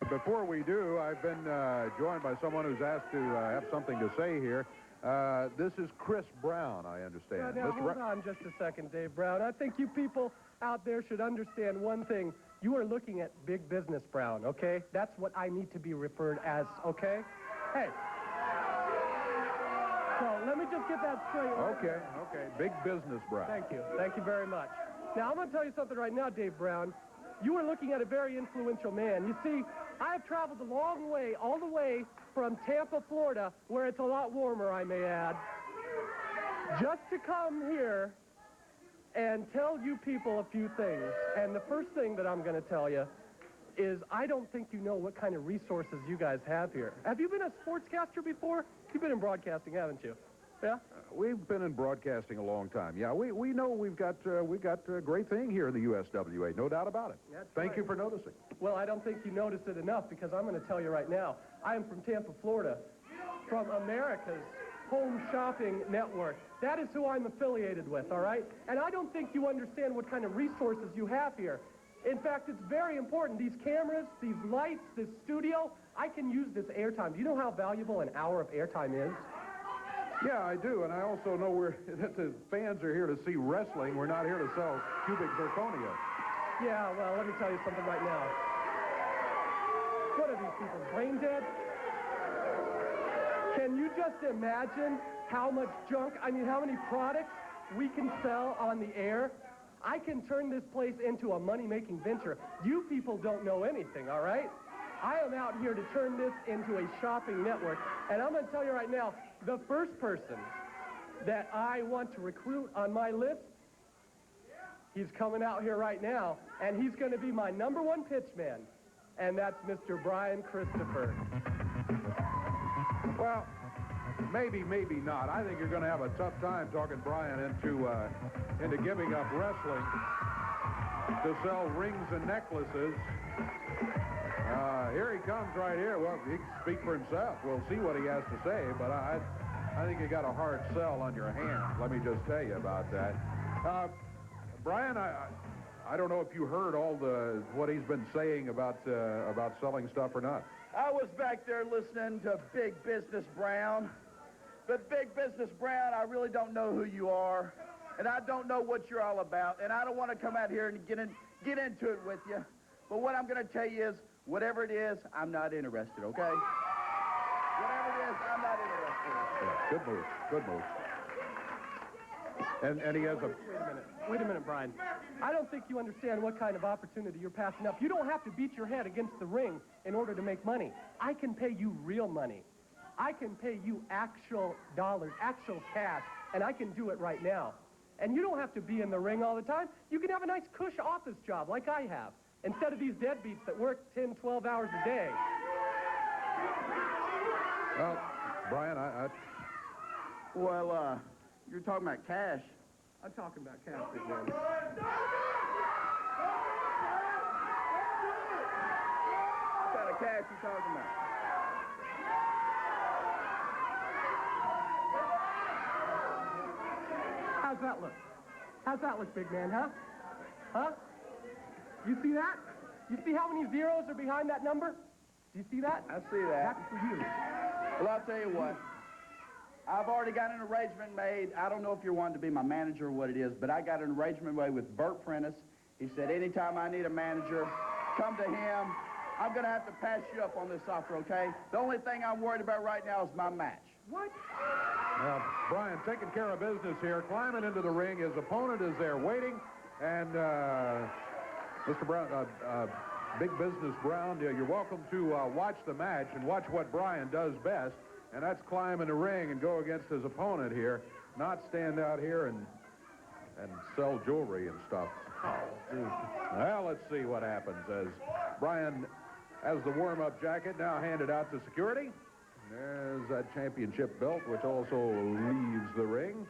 Before we do, I've been joined by someone who's asked to have something to say here. This is Chris Brown, I understand. Now, hold on just a second, Dave Brown. I think you people out there should understand one thing. You are looking at big business, Brown, okay? That's what I need to be referred as, okay? Hey. So let me just get that straight. Okay. Big business, Brown. Thank you. Thank you very much. Now, I'm going to tell you something right now, Dave Brown. You are looking at a very influential man. You see, I have traveled a long way, all the way from Tampa, Florida, where it's a lot warmer, I may add, just to come here and tell you people a few things. And the first thing that I'm going to tell you is I don't think you know what kind of resources you guys have here. Have you been a sportscaster before? You've been in broadcasting, haven't you? Yeah? We've been in broadcasting a long time. Yeah, we know we've got a great thing here in the USWA, no doubt about it. Thank you for noticing. Well, I don't think you noticed it enough because I'm going to tell you right now. I am from Tampa, Florida, from America's home shopping network. That is who I'm affiliated with, all right? And I don't think you understand what kind of resources you have here. In fact, it's very important. These cameras, these lights, this studio, I can use this airtime. Do you know how valuable an hour of airtime is? Yeah, I do, and I also know that the fans are here to see wrestling. We're not here to sell cubic zirconia. Yeah, well, let me tell you something right now. What are these people, brain dead? Can you just imagine how much junk, how many products we can sell on the air? I can turn this place into a money-making venture. You people don't know anything, all right? I am out here to turn this into a shopping network, and I'm going to tell you right now, the first person that I want to recruit on my list, he's coming out here right now, and he's going to be my #1 pitchman, and that's Mr. Brian Christopher. Well, maybe not. I think you're going to have a tough time talking Brian into giving up wrestling to sell rings and necklaces. Here he comes right here. Well, he can speak for himself. We'll see what he has to say, but I think you got a hard sell on your hands. Let me just tell you about that. Brian, I don't know if you heard what he's been saying about selling stuff or not. I was back there listening to Big Business Brown. But Big Business Brown, I really don't know who you are, and I don't know what you're all about, and I don't want to come out here and get into it with you. But what I'm going to tell you is, whatever it is, I'm not interested, okay? Whatever it is, I'm not interested. Yeah, good move. And he has Wait a minute, Brian. I don't think you understand what kind of opportunity you're passing up. You don't have to beat your head against the ring in order to make money. I can pay you real money. I can pay you actual dollars, actual cash, and I can do it right now. And you don't have to be in the ring all the time. You can have a nice cush office job like I have, instead of these deadbeats that work 10, 12 hours a day. Well, Brian, Well, you're talking about cash. I'm talking about cash, big man. What kind of cash you talking about? How's that look? How's that look, big man, huh? Huh? You see that? You see how many zeros are behind that number? Do you see that? I see that. Happy for you. Well, I'll tell you what. I've already got an arrangement made. I don't know if you're wanting to be my manager or what it is, but I got an arrangement made with Bert Prentice. He said anytime I need a manager, come to him. I'm going to have to pass you up on this offer, okay? The only thing I'm worried about right now is my match. What? Brian, taking care of business here, climbing into the ring. His opponent is there waiting, and Mr. Brown, Big Business Brown, you're welcome to watch the match and watch what Brian does best, and that's climb in the ring and go against his opponent here, not stand out here and sell jewelry and stuff. Well, let's see what happens as Brian has the warm-up jacket now handed out to security. There's that championship belt, which also leaves the ring.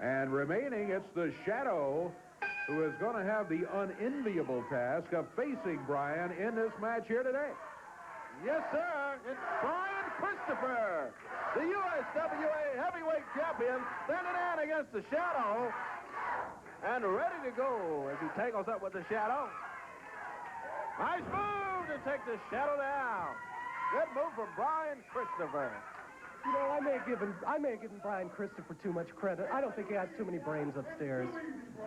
And remaining, it's the Shadow, who is going to have the unenviable task of facing Brian in this match here today. Yes, sir. It's Brian Christopher, the USWA heavyweight champion, standing in against the Shadow. And ready to go as he tangles up with the Shadow. Nice move move to take the Shadow down. Good move from Brian Christopher. You know, I may have given Brian Christopher too much credit. I don't think he has too many brains upstairs.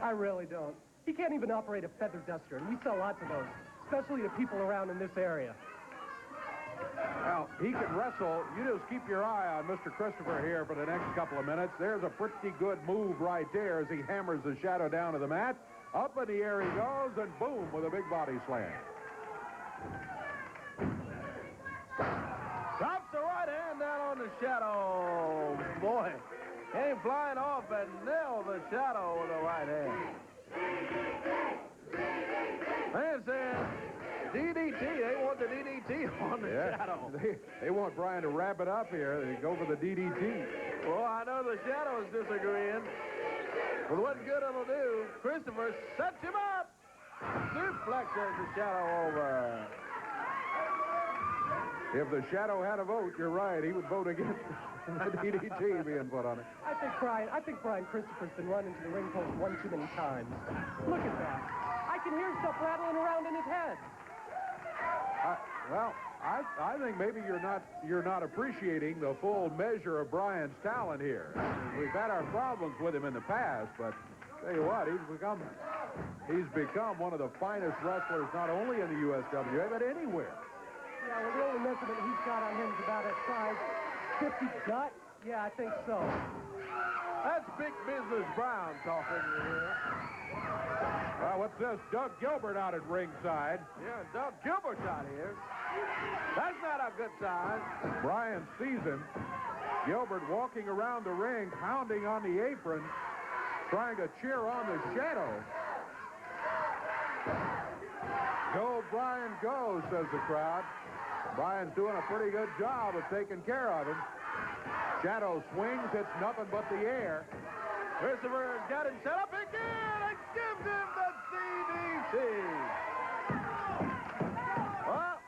I really don't. He can't even operate a feather duster, and we sell lots of those, especially to people around in this area. Well, he can wrestle. You just keep your eye on Mr. Christopher here for the next couple of minutes. There's a pretty good move right there as he hammers the Shadow down to the mat. Up in the air he goes, and boom, with a big body slam. Drops the right hand down on the Shadow. Boy, came flying off and nailed the Shadow with the right hand. Man says DDT. They want the DDT on the Shadow. They want Brian to wrap it up here. They go for the DDT. Well, I know the Shadow's disagreeing with what good it'll do. Christopher sets him up. Suplexes the Shadow over. If the Shadow had a vote, you're right. He would vote against the DDT being put on it. I think Brian Christopher's been running to the ring post one too many times. Look at that. I can hear stuff rattling around in his head. I think maybe you're not appreciating the full measure of Brian's talent here. We've had our problems with him in the past, but tell you what, he's become one of the finest wrestlers not only in the USWA but anywhere. Yeah, well, the only measurement he's got on him is about a size 50 gut. Yeah, I think so. That's Big Business Brown talking here. Well, what's this? Doug Gilbert out at ringside. Yeah, Doug Gilberts out here. That's not a good sign. Brian sees him. Gilbert walking around the ring, pounding on the apron, trying to cheer on the Shadow. Go, Brian, go, says the crowd. Brian's doing a pretty good job of taking care of him. Shadow swings, it's nothing but the air. Christopher's got him set up again and gives him the DDT. Well,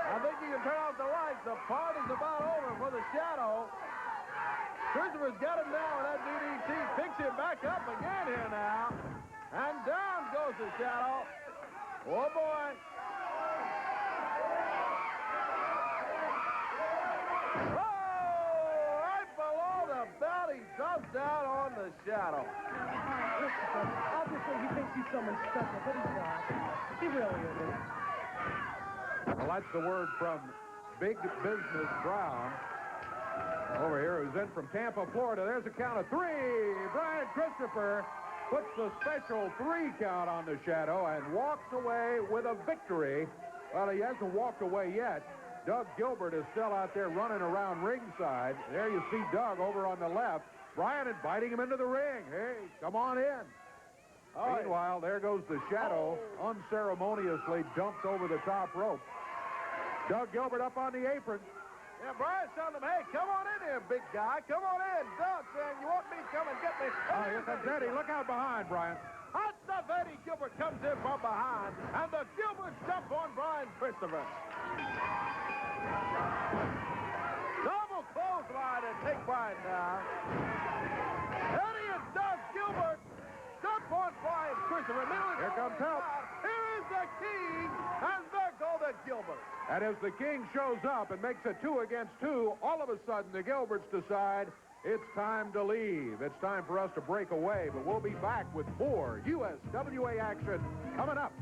I think you can turn off the lights. The party's about over for the Shadow. Christopher's got him now with that DDT. Picks him back up again here now. And down goes the Shadow. Oh, boy. Oh, right below the belt, he dumps down on the Shadow. Obviously, he thinks he's someone special, but he's not. He really isn't. Well, that's the word from Big Business Brown over here, who's in from Tampa, Florida. There's a count of 3. Brian Christopher puts the special 3 count on the Shadow and walks away with a victory. Well, he hasn't walked away yet. Doug Gilbert is still out there running around ringside. There you see Doug over on the left. Brian inviting him into the ring. Hey, come on in. Oh, meanwhile, there goes the Shadow, unceremoniously dumped over the top rope. Doug Gilbert up on the apron. Yeah, Brian's telling him, hey, come on in here, big guy. Come on in. Doug saying, you want me to come and get me? Oh, yes, that's Eddie. Look out behind, Brian. Hot stuff. Eddie Gilbert comes in from behind, and the Gilberts jump on Brian Christopher. Double clothesline and take Brian down. Eddie and Doug Gilbert jump on Brian Christopher. Here comes help. Here is the King, and there go the Gilberts. And as the King shows up and makes it 2 against 2, all of a sudden the Gilberts decide it's time to leave. It's time for us to break away, but we'll be back with more USWA action coming up.